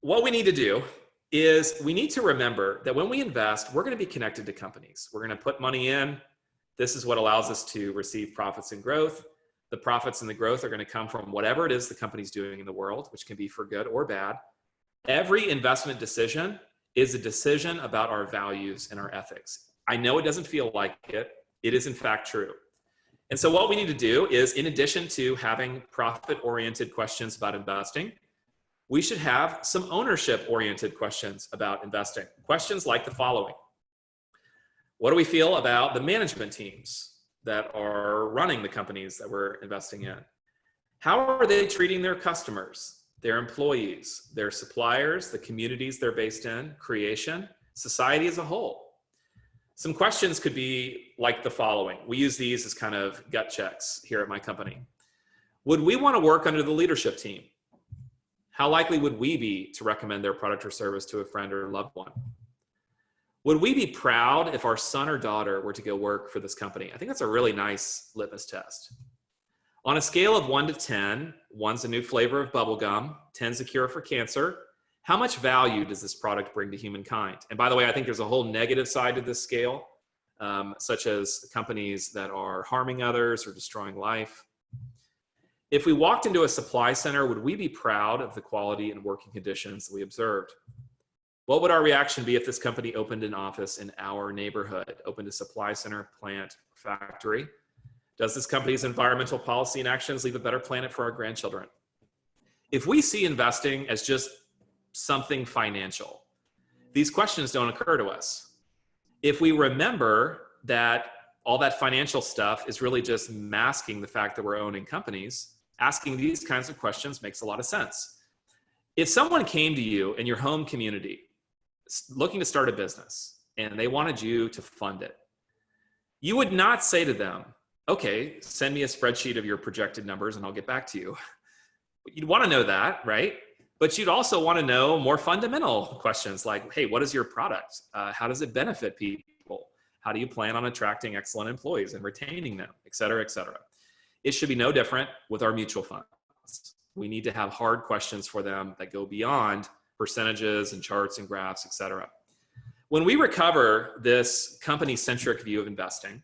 What we need to do is we need to remember that when we invest, we're going to be connected to companies. We're going to put money in. This is what allows us to receive profits and growth. The profits and the growth are going to come from whatever it is the company's doing in the world, which can be for good or bad. Every investment decision is a decision about our values and our ethics. I know it doesn't feel like it. It is in fact true. And so what we need to do is, in addition to having profit-oriented questions about investing, we should have some ownership-oriented questions about investing. Questions like the following. What do we feel about the management teams that are running the companies that we're investing in? How are they treating their customers, their employees, their suppliers, the communities they're based in, creation, society as a whole? Some questions could be like the following. We use these as kind of gut checks here at my company. Would we want to work under the leadership team? How likely would we be to recommend their product or service to a friend or loved one? Would we be proud if our son or daughter were to go work for this company? I think that's a really nice litmus test. On a scale of 1 to 10, 1's a new flavor of bubblegum, 10's a cure for cancer. How much value does this product bring to humankind? And by the way, I think there's a whole negative side to this scale, such as companies that are harming others or destroying life. If we walked into a supply center, would we be proud of the quality and working conditions that we observed? What would our reaction be if this company opened an office in our neighborhood, opened a supply center, plant, factory? Does this company's environmental policy and actions leave a better planet for our grandchildren? If we see investing as just something financial, these questions don't occur to us. If we remember that all that financial stuff is really just masking the fact that we're owning companies, asking these kinds of questions makes a lot of sense. If someone came to you in your home community looking to start a business and they wanted you to fund it, you would not say to them, okay, send me a spreadsheet of your projected numbers and I'll get back to you. You'd want to know that, right? But you'd also want to know more fundamental questions like, hey, what is your product? How does it benefit people? How do you plan on attracting excellent employees and retaining them, et cetera, et cetera? It should be no different with our mutual funds. We need to have hard questions for them that go beyond percentages and charts and graphs, et cetera. When we recover this company-centric view of investing,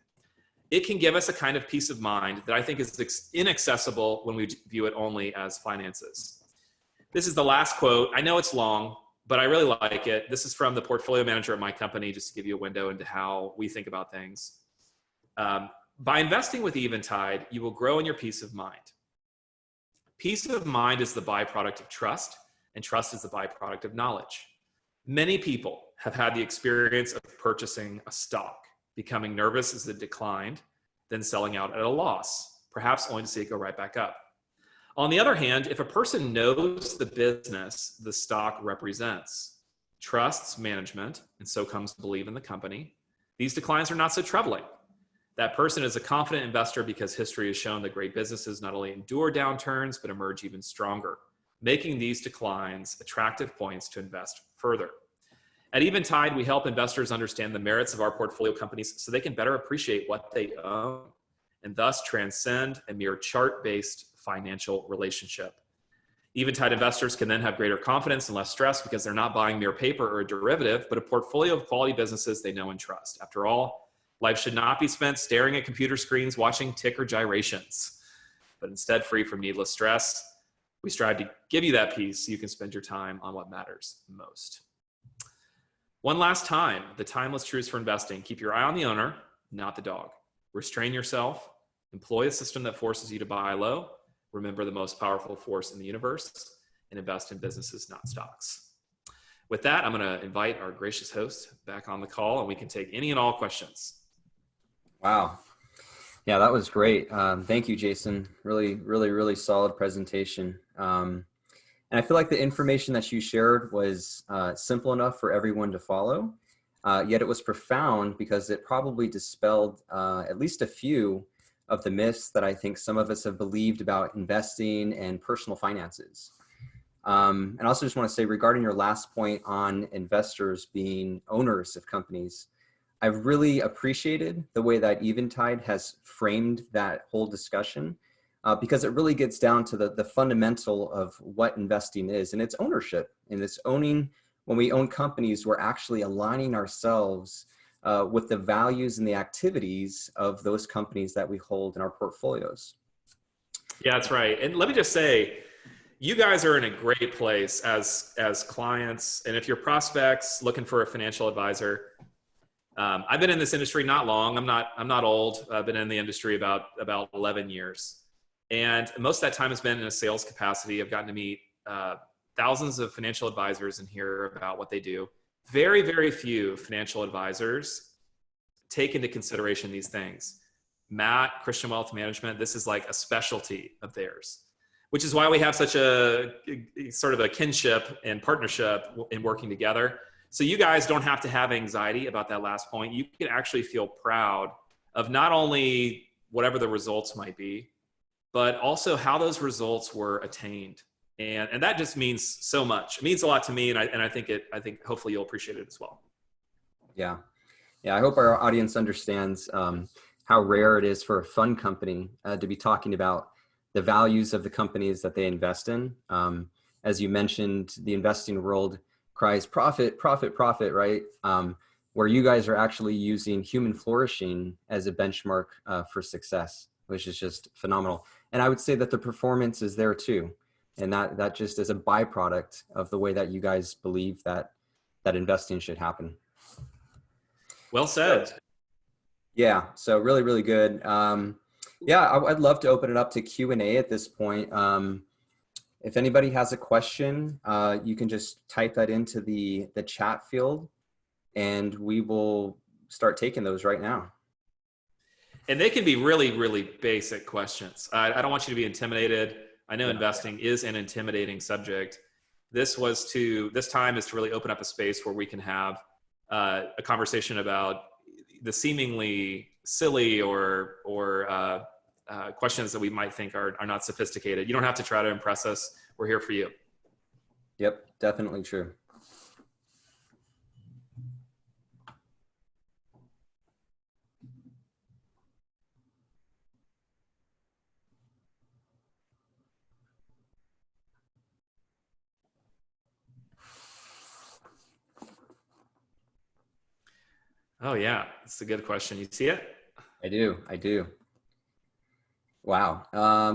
it can give us a kind of peace of mind that I think is inaccessible when we view it only as finances. This is the last quote. I know it's long, but I really like it. This is from the portfolio manager at my company, just to give you a window into how we think about things. By investing with Eventide, you will grow in your peace of mind. Peace of mind is the byproduct of trust, and trust is the byproduct of knowledge. Many people have had the experience of purchasing a stock, becoming nervous as it declined, then selling out at a loss, perhaps only to see it go right back up. On the other hand, if a person knows the business the stock represents, trusts management, and so comes to believe in the company, these declines are not so troubling. That person is a confident investor because history has shown that great businesses not only endure downturns, but emerge even stronger, making these declines attractive points to invest further. At Eventide, we help investors understand the merits of our portfolio companies so they can better appreciate what they own and thus transcend a mere chart-based financial relationship. Eventide investors can then have greater confidence and less stress because they're not buying mere paper or a derivative, but a portfolio of quality businesses they know and trust. After all, life should not be spent staring at computer screens watching ticker gyrations, but instead free from needless stress. We strive to give you that peace so you can spend your time on what matters most. One last time, the timeless truths for investing. Keep your eye on the owner, not the dog. Restrain yourself. Employ a system that forces you to buy low. Remember the most powerful force in the universe, and invest in businesses, not stocks. With that, I'm going to invite our gracious host back on the call, and we can take any and all questions. Wow. Yeah, that was great. Thank you, Jason. Really solid presentation. And I feel like the information that you shared was simple enough for everyone to follow, yet it was profound because it probably dispelled at least a few of the myths that I think some of us have believed about investing and personal finances. And I also just want to say regarding your last point on investors being owners of companies, I've really appreciated the way that Eventide has framed that whole discussion because it really gets down to the fundamental of what investing is, and it's ownership. And it's owning, when we own companies, we're actually aligning ourselves with the values and the activities of those companies that we hold in our portfolios. Yeah, that's right. And let me just say, you guys are in a great place as clients. And if you're prospects looking for a financial advisor, I've been in this industry not long. I'm not old. I've been in the industry about 11 years. And most of that time has been in a sales capacity. I've gotten to meet thousands of financial advisors and hear about what they do. Very, very few financial advisors take into consideration these things. Matt, Christian Wealth Management, this is like a specialty of theirs, which is why we have such a sort of a kinship and partnership in working together. So you guys don't have to have anxiety about that last point. You can actually feel proud of not only whatever the results might be, but also how those results were attained. And that just means so much. It means a lot to me, and I think hopefully you'll appreciate it as well. Yeah. I hope our audience understands how rare it is for a fund company to be talking about the values of the companies that they invest in. As you mentioned, the investing world cries profit, right? Where you guys are actually using human flourishing as a benchmark for success, which is just phenomenal. And I would say that the performance is there too. And that just is a byproduct of the way that you guys believe that investing should happen. Well said. Yeah, so really good. Yeah, I'd love to open it up to Q&A at this point. If anybody has a question, you can just type that into the chat field, and we will start taking those right now. And they can be really basic questions. I don't want you to be intimidated. I know investing is an intimidating subject. This time is to really open up a space where we can have a conversation about the seemingly silly or questions that we might think are not sophisticated. You don't have to try to impress us. We're here for you. Yep, definitely true. Oh yeah, that's a good question. You see it? I do. Wow.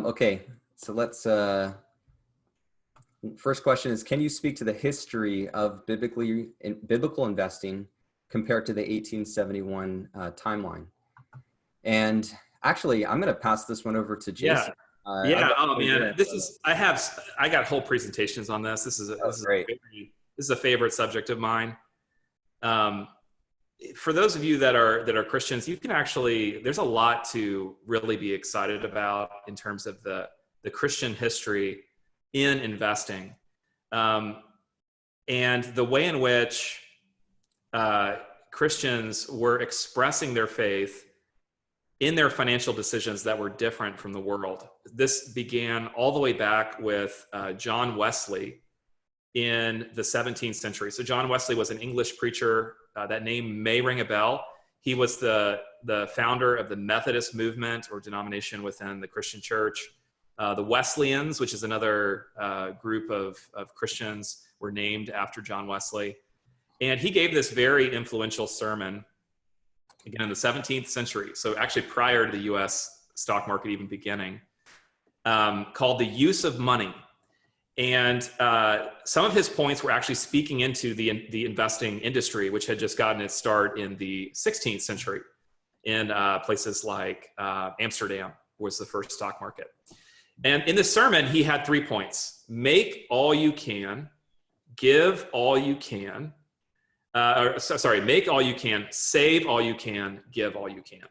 Okay, so let's, first question is, can you speak to the history of biblical investing compared to the 1871 timeline? And actually, I'm going to pass this one over to Yeah. Jason. I'd Yeah. love Oh to hear your man, input. I got whole presentations on this. Oh, great. This is a favorite subject of mine. Um, for those of you that are Christians, you can actually, there's a lot to really be excited about in terms of the Christian history in investing, and the way in which Christians were expressing their faith in their financial decisions that were different from the world. This began all the way back with John Wesley in the 17th century. So John Wesley was an English preacher. That name may ring a bell. He was the founder of the Methodist movement or denomination within the Christian church. The Wesleyans, which is another group of Christians, were named after John Wesley. And he gave this very influential sermon, again, in the 17th century, so actually prior to the US stock market even beginning, called The Use of Money. And some of his points were actually speaking into the investing industry, which had just gotten its start in the 16th century in places like Amsterdam was the first stock market. And in this sermon, he had 3 points: make all you can, give all you can, make all you can, save all you can, give all you can.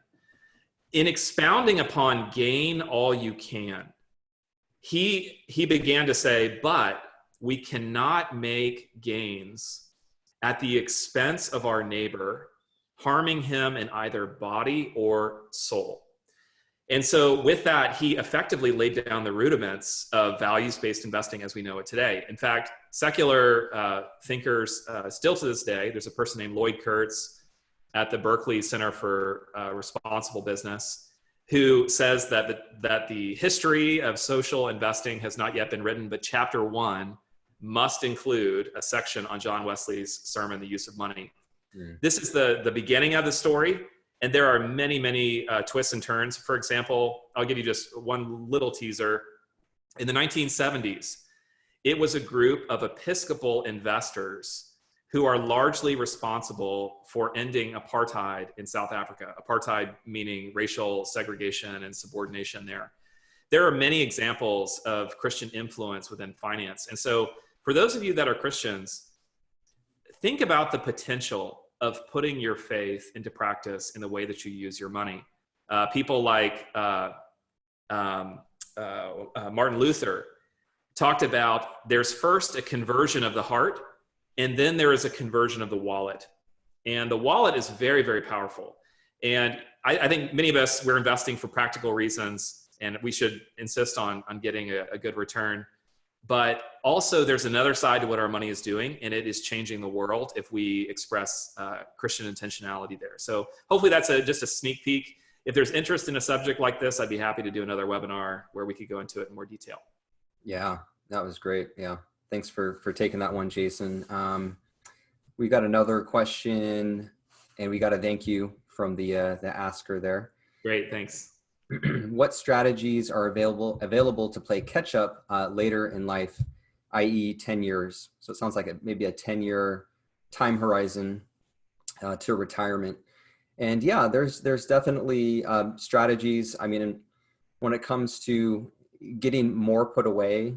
In expounding upon gain all you can, he began to say, but we cannot make gains at the expense of our neighbor, harming him in either body or soul. And so with that, he effectively laid down the rudiments of values-based investing as we know it today. In fact, secular thinkers still to this day, there's a person named Lloyd Kurtz at the Berkeley Center for Responsible Business who says that the history of social investing has not yet been written, but chapter 1 must include a section on John Wesley's sermon, The Use of Money. This is the beginning of the story. And there are many, many twists and turns. For example, I'll give you just one little teaser. In the 1970s, it was a group of Episcopal investors who are largely responsible for ending apartheid in South Africa. Apartheid meaning racial segregation and subordination there. There are many examples of Christian influence within finance. And so for those of you that are Christians, think about the potential of putting your faith into practice in the way that you use your money. People like Martin Luther talked about there's first a conversion of the heart, and then there is a conversion of the wallet. And the wallet is very, very powerful. And I think many of us, we're investing for practical reasons, and we should insist on getting a good return. But also there's another side to what our money is doing, and it is changing the world if we express Christian intentionality there. So hopefully that's just a sneak peek. If there's interest in a subject like this, I'd be happy to do another webinar where we could go into it in more detail. Yeah, that was great. Yeah, thanks for taking that one, Jason. We got another question, and we got a thank you from the asker there. Great, thanks. What strategies are available to play catch up later in life, i.e. 10 years? So it sounds like maybe a 10-year time horizon to retirement. And yeah, there's definitely strategies. I mean, when it comes to getting more put away,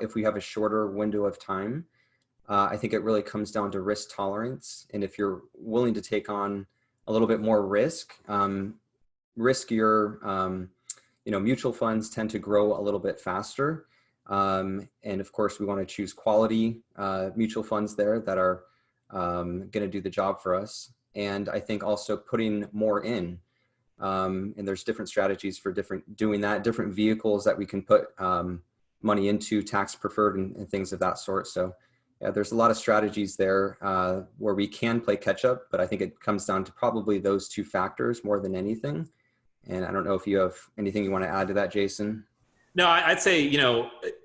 if we have a shorter window of time, I think it really comes down to risk tolerance. And if you're willing to take on a little bit more risk, riskier, mutual funds tend to grow a little bit faster. And of course, we want to choose quality mutual funds there that are going to do the job for us. And I think also putting more in. And there's different strategies for doing that, different vehicles that we can put money into, tax preferred and things of that sort. So yeah, there's a lot of strategies there where we can play catch up, but I think it comes down to probably those two factors more than anything. And I don't know if you have anything you want to add to that, Jason. No, I'd say,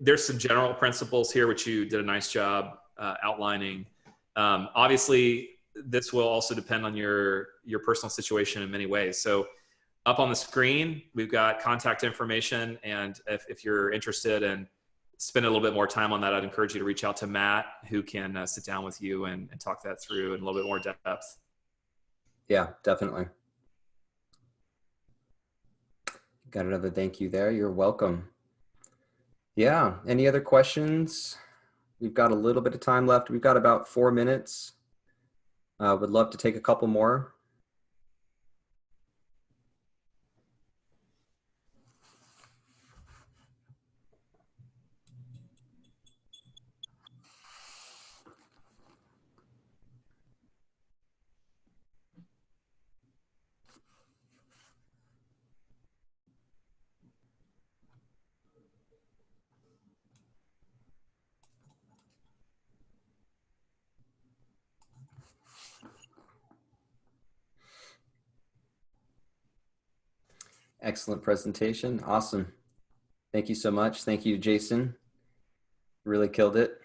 there's some general principles here, which you did a nice job outlining. Obviously, this will also depend on your personal situation in many ways. So up on the screen, we've got contact information. And if you're interested in spend a little bit more time on that, I'd encourage you to reach out to Matt, who can sit down with you and talk that through in a little bit more depth. Yeah, definitely. Got another thank you there. You're welcome. Yeah. Any other questions? We've got a little bit of time left. We've got about 4 minutes. Would love to take a couple more. Excellent presentation. Awesome. Thank you so much. Thank you, Jason. Really killed it.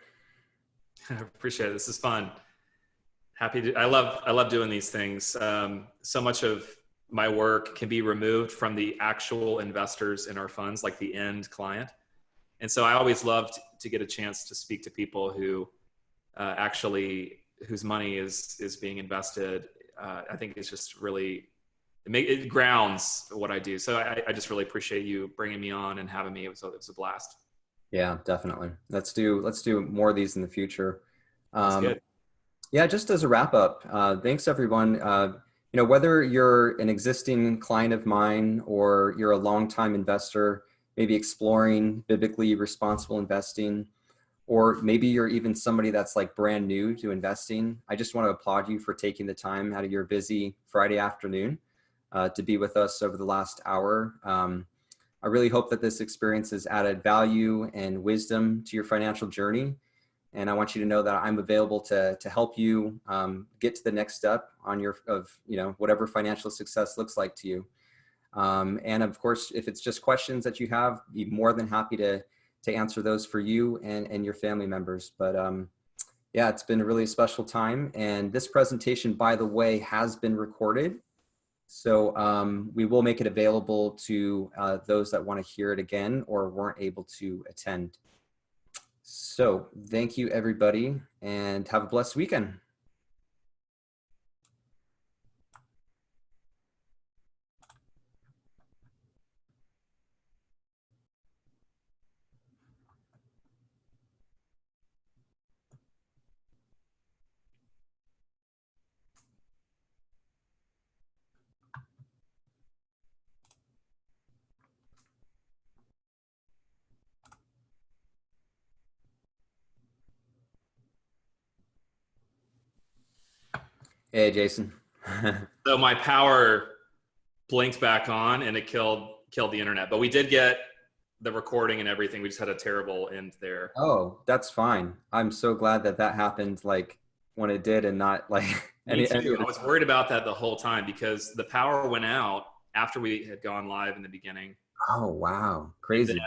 I appreciate it. This is fun. Happy to. I love doing these things. So much of my work can be removed from the actual investors in our funds, like the end client. And so I always loved to get a chance to speak to people who actually whose money is being invested. I think it's just really it grounds what I do. So I just really appreciate you bringing me on and having me. It was a blast. Yeah, definitely. Let's do more of these in the future. That's good. Yeah, just as a wrap up, thanks everyone. Whether you're an existing client of mine or you're a longtime investor, maybe exploring biblically responsible investing, or maybe you're even somebody that's like brand new to investing, I just want to applaud you for taking the time out of your busy Friday afternoon to be with us over the last hour. I really hope that this experience has added value and wisdom to your financial journey. And I want you to know that I'm available to help you get to the next step on whatever financial success looks like to you. And of course, if it's just questions that you have, be more than happy to answer those for you and your family members. But yeah, it's been a really special time. And this presentation, by the way, has been recorded. So we will make it available to those that want to hear it again or weren't able to attend. So thank you, everybody, and have a blessed weekend. Hey, Jason. So my power blinked back on and it killed the internet. But we did get the recording and everything. We just had a terrible end there. Oh, that's fine. I'm so glad that happened like when it did and not like Me any too. I other was time. worried about that the whole time because the power went out after we had gone live in the beginning. Oh, wow. And Crazy.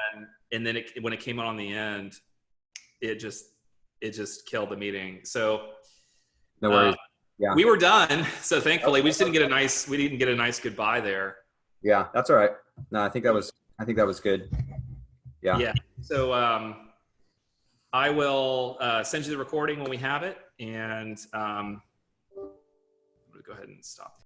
then when it came on the end, it just killed the meeting. So No uh, worries. Yeah. we were done. So thankfully, we just didn't Okay. get a nice goodbye there. Yeah, that's all right. No, I think that was good. Yeah. Yeah. So I will send you the recording when we have it, and I'm going to go ahead and stop.